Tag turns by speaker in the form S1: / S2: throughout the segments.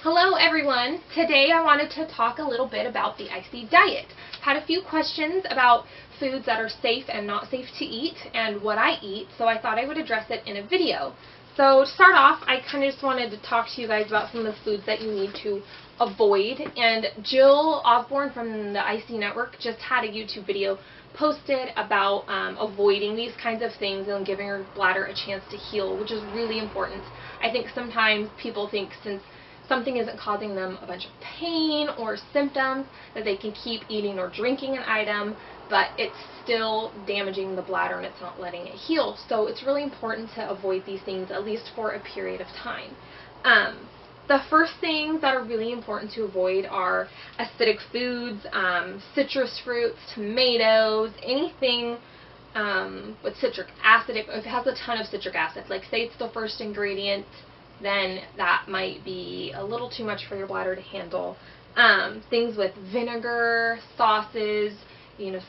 S1: Hello everyone! Today I wanted to talk a little bit about the icy diet. I've had a few questions about foods that are safe and not safe to eat and what I eat, so I thought I would address it in a video. So to start off, I kind of just wanted to talk to you guys about some of the foods that you need to avoid. And Jill Osborne from the IC Network just had a YouTube video posted about avoiding these kinds of things and giving your bladder a chance to heal, which is really important. I think sometimes people think since something isn't causing them a bunch of pain or symptoms that they can keep eating or drinking an item, but it's still damaging the bladder and it's not letting it heal. So it's really important to avoid these things at least for a period of time. The first things that are really important to avoid are acidic foods, citrus fruits, tomatoes, anything with citric acid. If it has a ton of citric acid, like say it's the first ingredient, then that might be a little too much for your bladder to handle. Things with vinegar, sauces,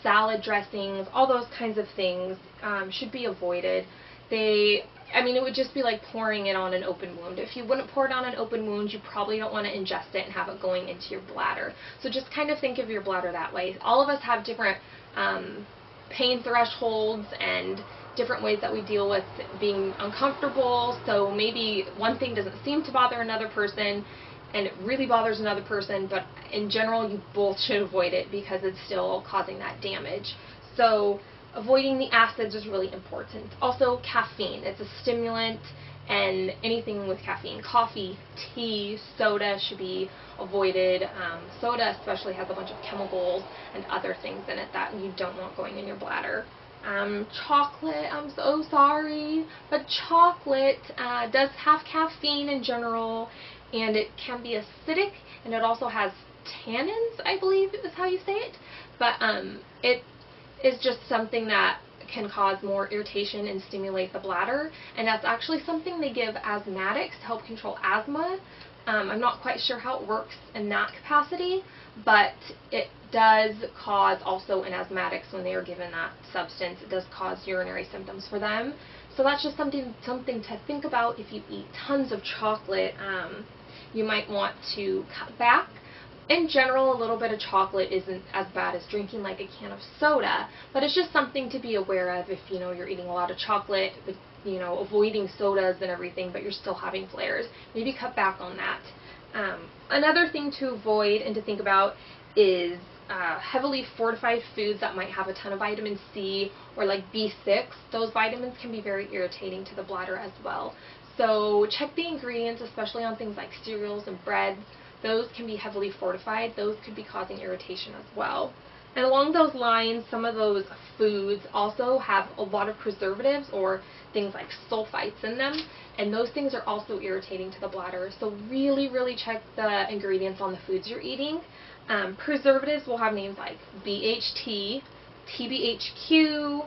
S1: salad dressings, all those kinds of things should be avoided. It would just be like pouring it on an open wound. If you wouldn't pour it on an open wound, you probably don't want to ingest it and have it going into your bladder. So just kind of think of your bladder that way. All of us have different pain thresholds and different ways that we deal with being uncomfortable. So maybe one thing doesn't seem to bother another person and it really bothers another person, but in general you both should avoid it because it's still causing that damage. So avoiding the acids is really important. Also caffeine, it's a stimulant, and anything with caffeine, coffee, tea, soda should be avoided. Soda especially has a bunch of chemicals and other things in it that you don't want going in your bladder. Chocolate, I'm so sorry, but chocolate does have caffeine in general, and it can be acidic, and it also has tannins, I believe is how you say it, but it is just something that can cause more irritation and stimulate the bladder, and that's actually something they give asthmatics to help control asthma. I'm not quite sure how it works in that capacity, but it does cause also in asthmatics when they are given that substance, it does cause urinary symptoms for them. So that's just something to think about. If you eat tons of chocolate, you might want to cut back. In general, a little bit of chocolate isn't as bad as drinking like a can of soda, but it's just something to be aware of if you're eating a lot of chocolate, with avoiding sodas and everything, but you're still having flares. Maybe cut back on that. Another thing to avoid and to think about is heavily fortified foods that might have a ton of vitamin C or like B6. Those vitamins can be very irritating to the bladder as well. So check the ingredients, especially on things like cereals and breads. Those can be heavily fortified. Those could be causing irritation as well. And along those lines, some of those foods also have a lot of preservatives or things like sulfites in them, and those things are also irritating to the bladder. So really, really check the ingredients on the foods you're eating. Preservatives will have names like BHT, TBHQ.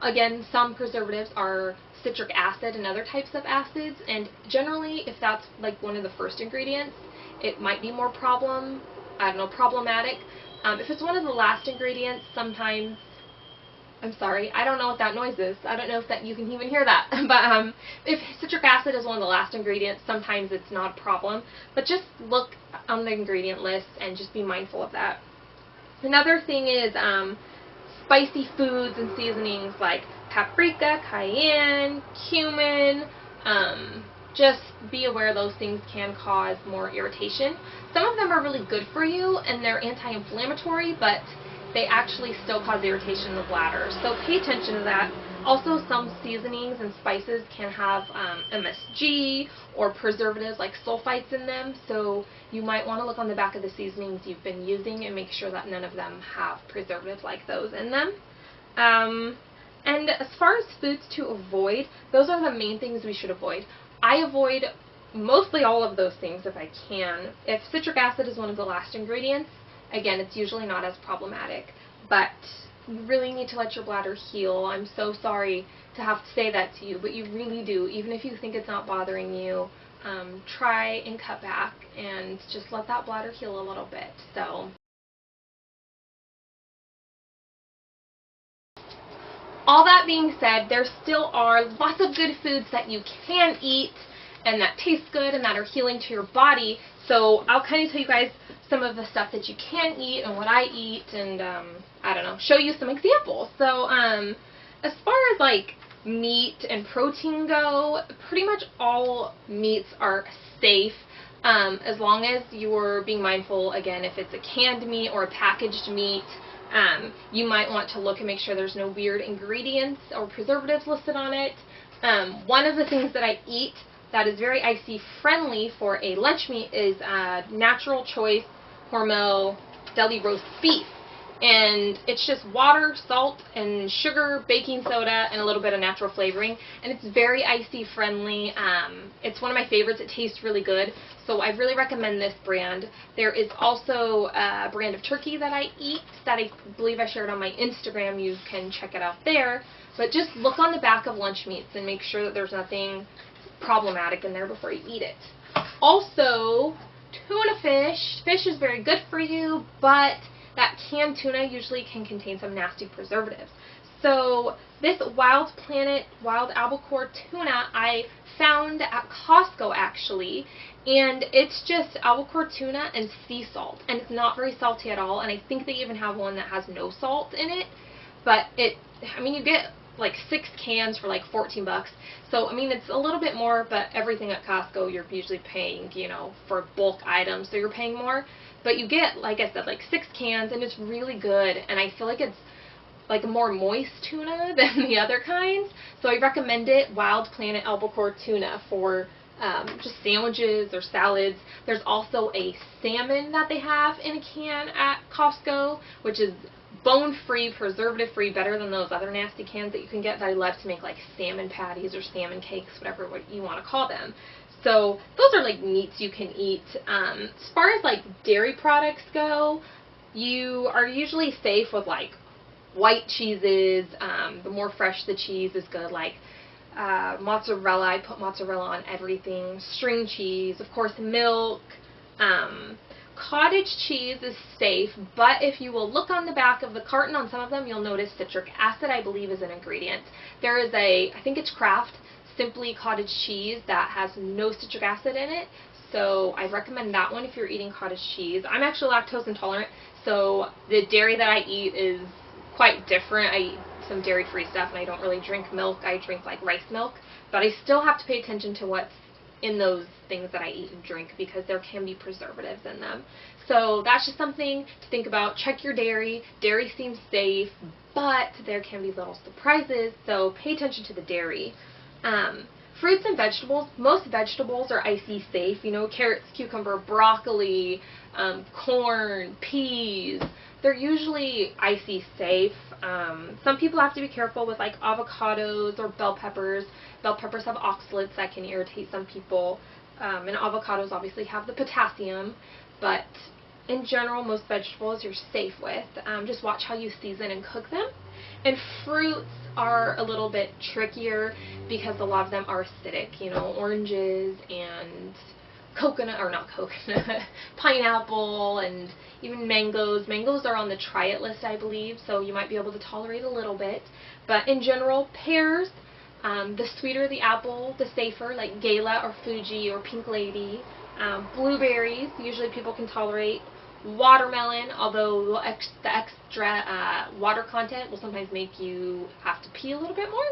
S1: Again, some preservatives are citric acid and other types of acids, and generally if that's like one of the first ingredients, it might be more problematic. If it's one of the last ingredients, sometimes, I'm sorry, I don't know what that noise is. I don't know if you can even hear that. But if citric acid is one of the last ingredients, sometimes it's not a problem. But just look on the ingredient list and just be mindful of that. Another thing is spicy foods and seasonings like paprika, cayenne, cumin. Just be aware those things can cause more irritation. Some of them are really good for you and they're anti-inflammatory, but they actually still cause irritation in the bladder. So pay attention to that. Also, some seasonings and spices can have MSG or preservatives like sulfites in them, so you might want to look on the back of the seasonings you've been using and make sure that none of them have preservatives like those in them. And as far as foods to avoid, those are the main things we should avoid. I avoid mostly all of those things if I can. If citric acid is one of the last ingredients, again, it's usually not as problematic, but you really need to let your bladder heal. I'm so sorry to have to say that to you, but you really do. Even if you think it's not bothering you, try and cut back and just let that bladder heal a little bit. So all that being said, there still are lots of good foods that you can eat and that taste good and that are healing to your body. So I'll kind of tell you guys some of the stuff that you can eat and what I eat, and I don't know, show you some examples. So as far as like meat and protein go, pretty much all meats are safe, as long as you're being mindful, again, if it's a canned meat or a packaged meat. You might want to look and make sure there's no weird ingredients or preservatives listed on it. One of the things that I eat that is very IC friendly for a lunch meat is Natural Choice Hormel Deli Roast Beef. And it's just water, salt, and sugar, baking soda, and a little bit of natural flavoring. And it's very IC friendly. It's one of my favorites. It tastes really good. So I really recommend this brand. There is also a brand of turkey that I eat that I believe I shared on my Instagram. You can check it out there. But just look on the back of lunch meats and make sure that there's nothing problematic in there before you eat it. Also, tuna fish. Fish is very good for you, but that canned tuna usually can contain some nasty preservatives. So this Wild Planet Wild Albacore tuna I found at Costco actually, and it's just albacore tuna and sea salt, and it's not very salty at all, and I think they even have one that has no salt in it, but I mean, you get like 6 cans for like 14 bucks. So, I mean, it's a little bit more, but everything at Costco you're usually paying, you know, for bulk items, so you're paying more. But you get, like I said, like 6 cans, and it's really good, and I feel like it's like a more moist tuna than the other kinds. So I recommend it, Wild Planet Albacore tuna, for just sandwiches or salads. There's also a salmon that they have in a can at Costco, which is bone-free, preservative-free, better than those other nasty cans that you can get that I love to make like salmon patties or salmon cakes, whatever you want to call them. So those are like meats you can eat. As far as like dairy products go, you are usually safe with like white cheeses. The more fresh the cheese is good, like mozzarella. I put mozzarella on everything. String cheese, of course, milk. Cottage cheese is safe, but if you will look on the back of the carton on some of them, you'll notice citric acid, I believe, is an ingredient. There is I think it's Kraft Simply cottage cheese that has no citric acid in it, so I recommend that one if you're eating cottage cheese. I'm actually lactose intolerant, so the dairy that I eat is quite different. I eat some dairy-free stuff, and I don't really drink milk. I drink like rice milk, but I still have to pay attention to what's in those things that I eat and drink because there can be preservatives in them. So that's just something to think about. Check your dairy. Dairy seems safe, but there can be little surprises, so pay attention to the dairy. Fruits and vegetables, most vegetables are IC safe, you know, carrots, cucumber, broccoli, corn, peas. They're usually IC safe. Some people have to be careful with like avocados or bell peppers. Bell peppers have oxalates that can irritate some people, and avocados obviously have the potassium, but in general most vegetables you're safe with. Just watch how you season and cook them. And fruits are a little bit trickier because a lot of them are acidic, you know, oranges and coconut, or not coconut, pineapple, and even mangoes. Mangoes are on the try it list, I believe, so you might be able to tolerate a little bit. But in general, pears, the sweeter the apple, the safer, like Gala or Fuji or Pink Lady. Blueberries, usually people can tolerate. Watermelon, although the extra water content will sometimes make you have to pee a little bit more,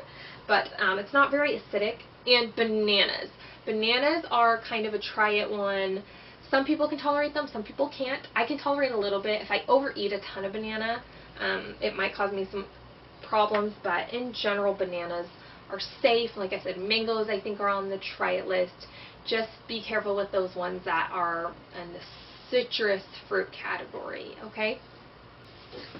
S1: but it's not very acidic. And bananas. Bananas are kind of a try it one. Some people can tolerate them, some people can't. I can tolerate a little bit. If I overeat a ton of banana, it might cause me some problems, but in general, bananas are safe. Like I said, mangoes I think are on the try it list. Just be careful with those ones that are in the citrus fruit category, okay?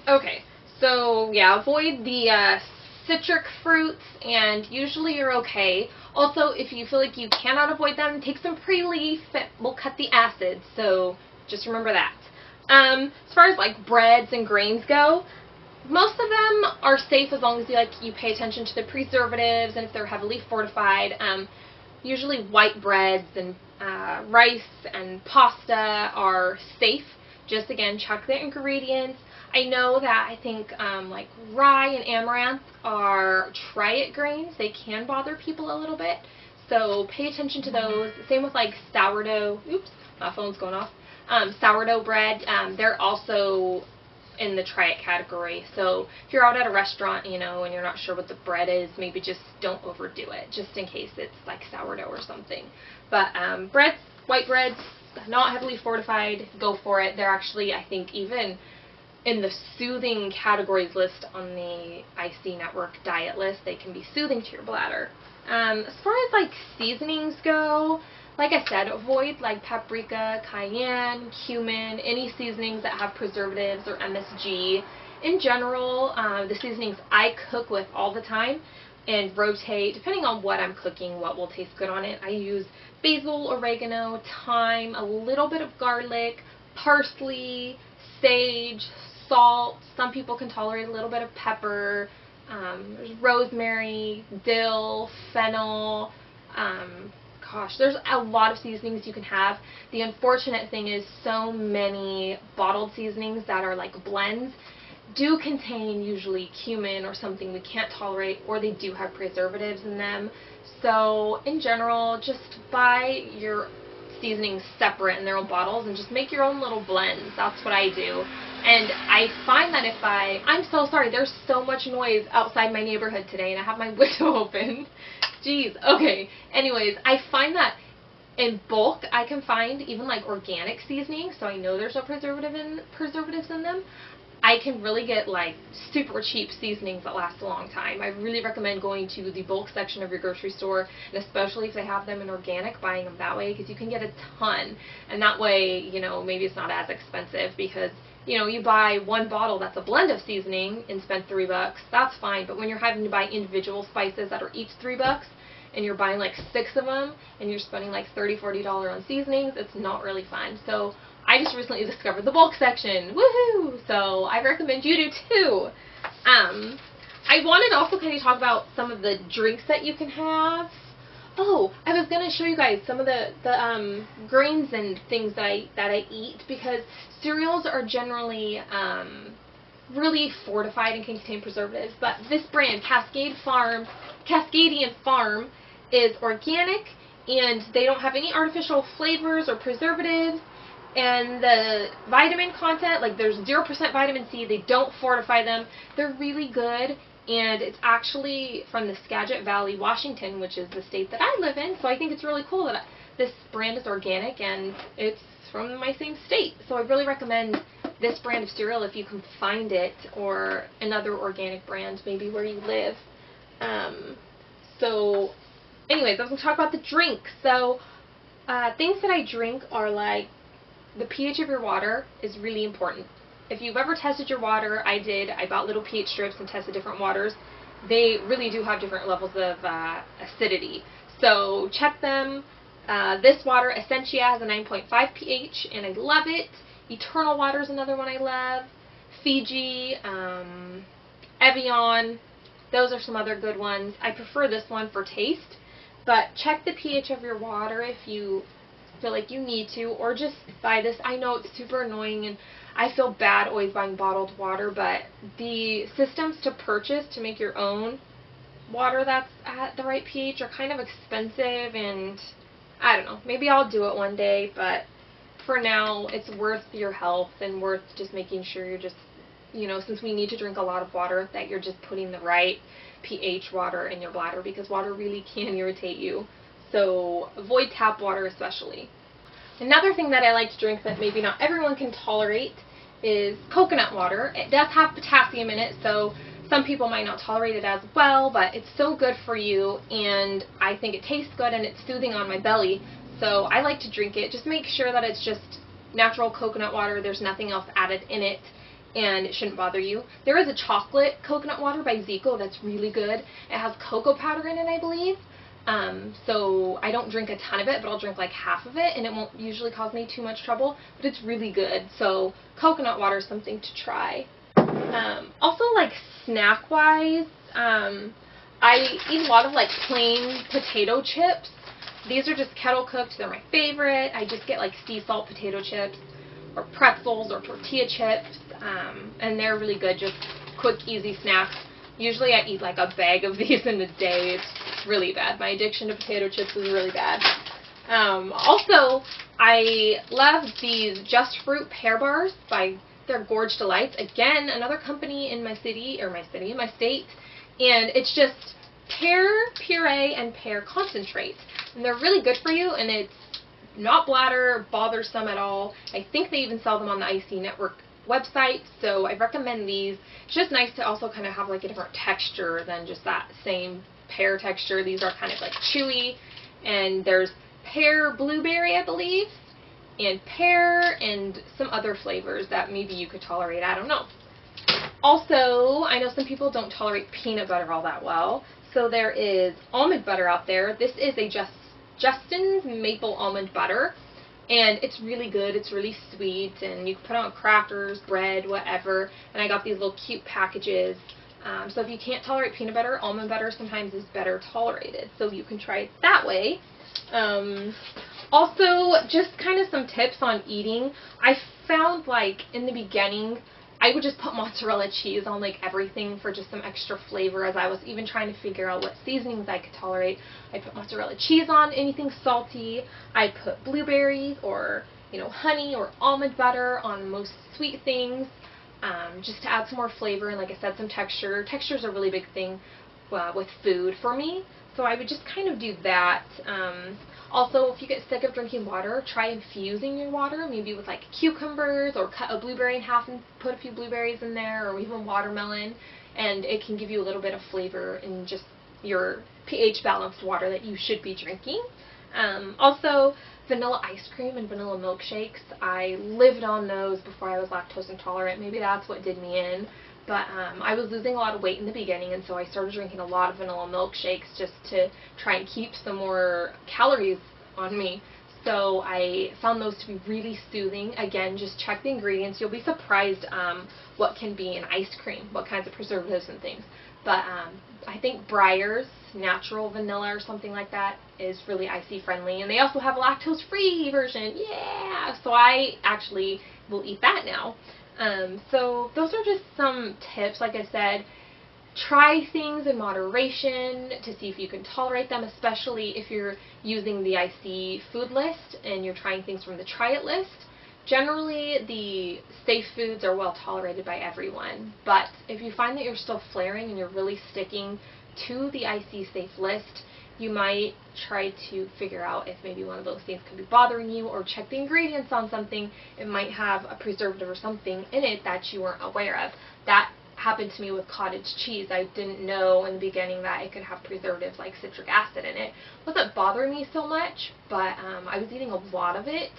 S1: Okay, so yeah, avoid the citric fruits, and usually you're okay. Also, if you feel like you cannot avoid them, take some pre-leaf. It will cut the acid, so just remember that. As far as like breads and grains go, most of them are safe as long as you pay attention to the preservatives and if they're heavily fortified. Usually white breads and rice and pasta are safe. Just again, check the ingredients. I know that I think like rye and amaranth are try-it grains. They can bother people a little bit. So pay attention to those. Same with like sourdough. Oops, my phone's going off. Sourdough bread. They're also in the try it category. So if you're out at a restaurant, you know, and you're not sure what the bread is, maybe just don't overdo it, just in case it's like sourdough or something. But breads, white breads, not heavily fortified, go for it. They're actually, I think, even in the soothing categories list on the IC Network diet list, they can be soothing to your bladder. As far as like seasonings go, like I said, avoid like paprika, cayenne, cumin, any seasonings that have preservatives or MSG. In general, the seasonings I cook with all the time and rotate, depending on what I'm cooking, what will taste good on it. I use basil, oregano, thyme, a little bit of garlic, parsley, sage, salt. Some people can tolerate a little bit of pepper. There's rosemary, dill, fennel. Gosh, there's a lot of seasonings you can have. The unfortunate thing is so many bottled seasonings that are like blends do contain usually cumin or something we can't tolerate, or they do have preservatives in them. So in general, just buy your seasonings separate in their own bottles and just make your own little blends. That's what I do. And I find that if I'm so sorry, there's so much noise outside my neighborhood today and I have my window open. Jeez, okay. Anyways, I find that in bulk I can find even like organic seasonings, so I know there's no preservatives in them. I can really get like super cheap seasonings that last a long time. I really recommend going to the bulk section of your grocery store, and especially if they have them in organic, buying them that way, because you can get a ton. And that way, you know, maybe it's not as expensive, because, you know, you buy one bottle that's a blend of seasoning and spend $3, that's fine. But when you're having to buy individual spices that are each $3, and you're buying like 6 of them, and you're spending like $30, $40 on seasonings, it's not really fun. So I just recently discovered the bulk section. Woohoo! So I recommend you do too. I wanted to also kind of talk about some of the drinks that you can have. Oh, I was going to show you guys some of the grains and things that I eat, because cereals are generally really fortified and can contain preservatives. But this brand, Cascadian Farm, is organic, and they don't have any artificial flavors or preservatives. And the vitamin content, like there's 0% vitamin C, they don't fortify them. They're really good, and it's actually from the Skagit Valley, Washington, which is the state that I live in. So I think it's really cool that this brand is organic and it's from my same state. So I really recommend this brand of cereal if you can find it, or another organic brand maybe where you live. So anyways, I was going to talk about the drink. So things that I drink are like, the pH of your water is really important. If you've ever tested your water, I did. I bought little pH strips and tested different waters. They really do have different levels of acidity. So check them. This water, Essentia, has a 9.5 pH, and I love it. Eternal Water is another one I love. Fiji, Evian, those are some other good ones. I prefer this one for taste, but check the pH of your water if you feel like you need to, or just buy this. I know it's super annoying, and I feel bad always buying bottled water, but the systems to purchase to make your own water that's at the right pH are kind of expensive, and I don't know, maybe I'll do it one day, but for now it's worth your health and worth just making sure you're just, you know, since we need to drink a lot of water, that you're just putting the right pH water in your bladder, because water really can irritate you. So avoid tap water especially. Another thing that I like to drink that maybe not everyone can tolerate is coconut water. It does have potassium in it, so some people might not tolerate it as well, but it's so good for you, and I think it tastes good and it's soothing on my belly. So I like to drink it. Just make sure that it's just natural coconut water. There's nothing else added in it, and it shouldn't bother you. There is a chocolate coconut water by Zico that's really good. It has cocoa powder in it, I believe. So I don't drink a ton of it, but I'll drink like half of it, and it won't usually cause me too much trouble, but it's really good. So coconut water is something to try. Also, like snack-wise, I eat a lot of like plain potato chips. These are just kettle cooked. They're my favorite. I just get like sea salt potato chips, or pretzels, or tortilla chips, and they're really good, just quick, easy snacks. Usually I eat like a bag of these in a day. It's really bad. My addiction to potato chips is really bad. Also, I love these Just Fruit Pear bars by their Gorge Delights. Again, another company in my state. And it's just pear puree and pear concentrate. And they're really good for you, and it's not bladder bothersome at all. I think they even sell them on the IC Network website, so I recommend these. It's just nice to also kind of have like a different texture than just that same pear texture. These are kind of like chewy, and there's pear blueberry, I believe, and pear, and some other flavors that maybe you could tolerate. I don't know. Also, I know some people don't tolerate peanut butter all that well, so there is almond butter out there. This is a Justin's Maple Almond Butter, and it's really good. It's really sweet, and you can put it on crackers, bread, whatever, and I got these little cute packages. So if you can't tolerate peanut butter, almond butter sometimes is better tolerated, so you can try it that way. Also, just kind of some tips on eating. I found, like, in the beginning, I would just put mozzarella cheese on like everything for just some extra flavor. As I was even trying to figure out what seasonings I could tolerate, I put mozzarella cheese on anything salty. I put blueberries or, you know, honey or almond butter on most sweet things, just to add some more flavor and, like I said, some texture. Texture is a really big thing with food for me, so I would just kind of do that. Also, if you get sick of drinking water, try infusing your water, maybe with like cucumbers, or cut a blueberry in half and put a few blueberries in there, or even watermelon, and it can give you a little bit of flavor in just your pH balanced water that you should be drinking. Also, vanilla ice cream and vanilla milkshakes. I lived on those before I was lactose intolerant. Maybe that's what did me in. But I was losing a lot of weight in the beginning, and so I started drinking a lot of vanilla milkshakes just to try and keep some more calories on me. So I found those to be really soothing. Again, just check the ingredients. You'll be surprised what can be in ice cream, what kinds of preservatives and things. But I think Breyer's natural vanilla or something like that is really icy friendly. And they also have a lactose-free version. Yeah! So I actually will eat that now. So those are just some tips. Like I said, try things in moderation to see if you can tolerate them, especially if you're using the IC food list and you're trying things from the try it list. Generally, the safe foods are well tolerated by everyone, but if you find that you're still flaring and you're really sticking to the IC safe list, you might try to figure out if maybe one of those things could be bothering you, or check the ingredients on something. It might have a preservative or something in it that you weren't aware of. That happened to me with cottage cheese. I didn't know in the beginning that it could have preservatives like citric acid in it. It wasn't bothering me so much, but I was eating a lot of it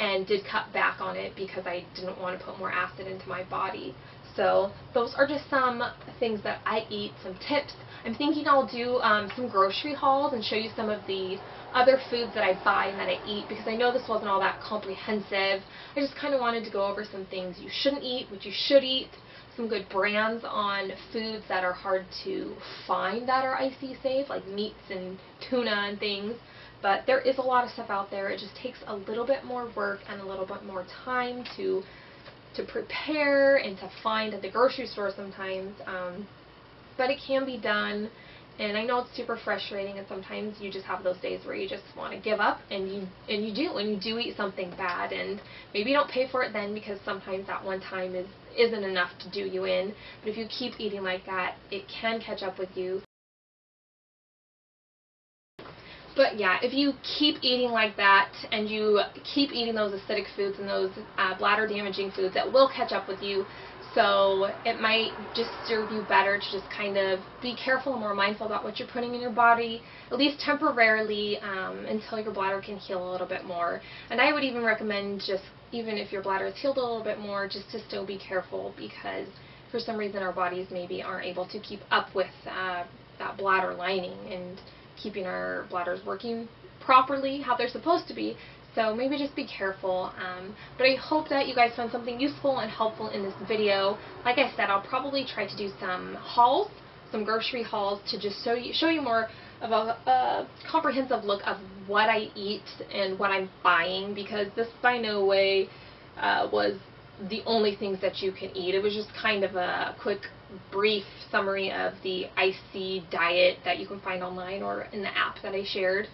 S1: and did cut back on it because I didn't want to put more acid into my body. So those are just some things that I eat, some tips. I'm thinking I'll do some grocery hauls and show you some of the other foods that I buy and that I eat, because I know this wasn't all that comprehensive. I just kind of wanted to go over some things you shouldn't eat, what you should eat, some good brands on foods that are hard to find that are IC safe, like meats and tuna and things. But there is a lot of stuff out there. It just takes a little bit more work and a little bit more time to prepare and to find at the grocery store sometimes, but it can be done. And I know it's super frustrating, and sometimes you just have those days where you just want to give up, and you do eat something bad, and maybe you don't pay for it then, because sometimes that one time isn't enough to do you in. But if you keep eating like that, it can catch up with you. But yeah, if you keep eating like that and you keep eating those acidic foods and those bladder damaging foods, it will catch up with you. So it might just serve you better to just kind of be careful and more mindful about what you're putting in your body, at least temporarily, until your bladder can heal a little bit more. And I would even recommend, just even if your bladder is healed a little bit more, just to still be careful, because for some reason our bodies maybe aren't able to keep up with that bladder lining and keeping our bladders working properly how they're supposed to be. So maybe just be careful. But I hope that you guys found something useful and helpful in this video. Like I said, I'll probably try to do some hauls, some grocery hauls, to just show you more of a comprehensive look of what I eat and what I'm buying, because this by no way was the only things that you can eat. It was just kind of a quick, brief summary of the icy diet that you can find online or in the app that I shared.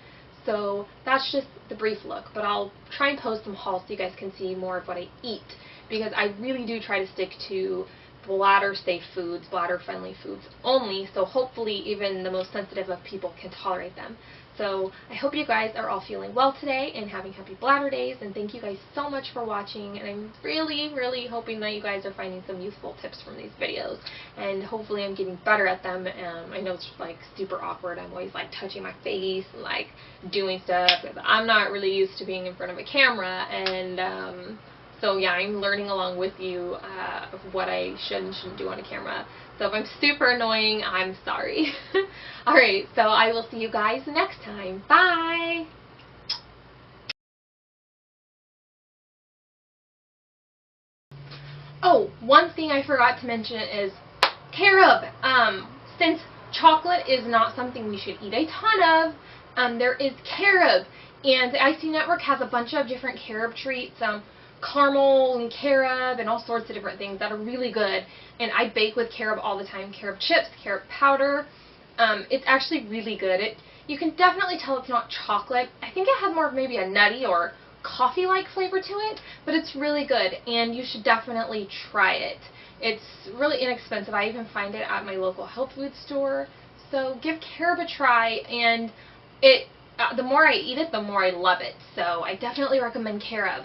S1: So that's just the brief look, but I'll try and post some hauls so you guys can see more of what I eat, because I really do try to stick to bladder-safe foods, bladder-friendly foods only, so hopefully even the most sensitive of people can tolerate them. So I hope you guys are all feeling well today and having happy bladder days, and thank you guys so much for watching, and I'm really, really hoping that you guys are finding some useful tips from these videos, and hopefully I'm getting better at them. I know it's like super awkward. I'm always like touching my face and like doing stuff because I'm not really used to being in front of a camera, and so yeah, I'm learning along with you of what I should and shouldn't do on a camera. So if I'm super annoying, I'm sorry. Alright, so I will see you guys next time. Bye! Oh, one thing I forgot to mention is Carob. Since chocolate is not something we should eat a ton of, there is Carob. And the IC Network has a bunch of different Carob treats. Caramel and Carob and all sorts of different things that are really good, and I bake with Carob all the time. Carob chips, Carob powder. It's actually really good. You can definitely tell it's not chocolate. I think it has more of maybe a nutty or coffee-like flavor to it, but it's really good, and you should definitely try it. It's really inexpensive. I even find it at my local health food store. So give Carob a try, and the more I eat it, the more I love it. So I definitely recommend Carob.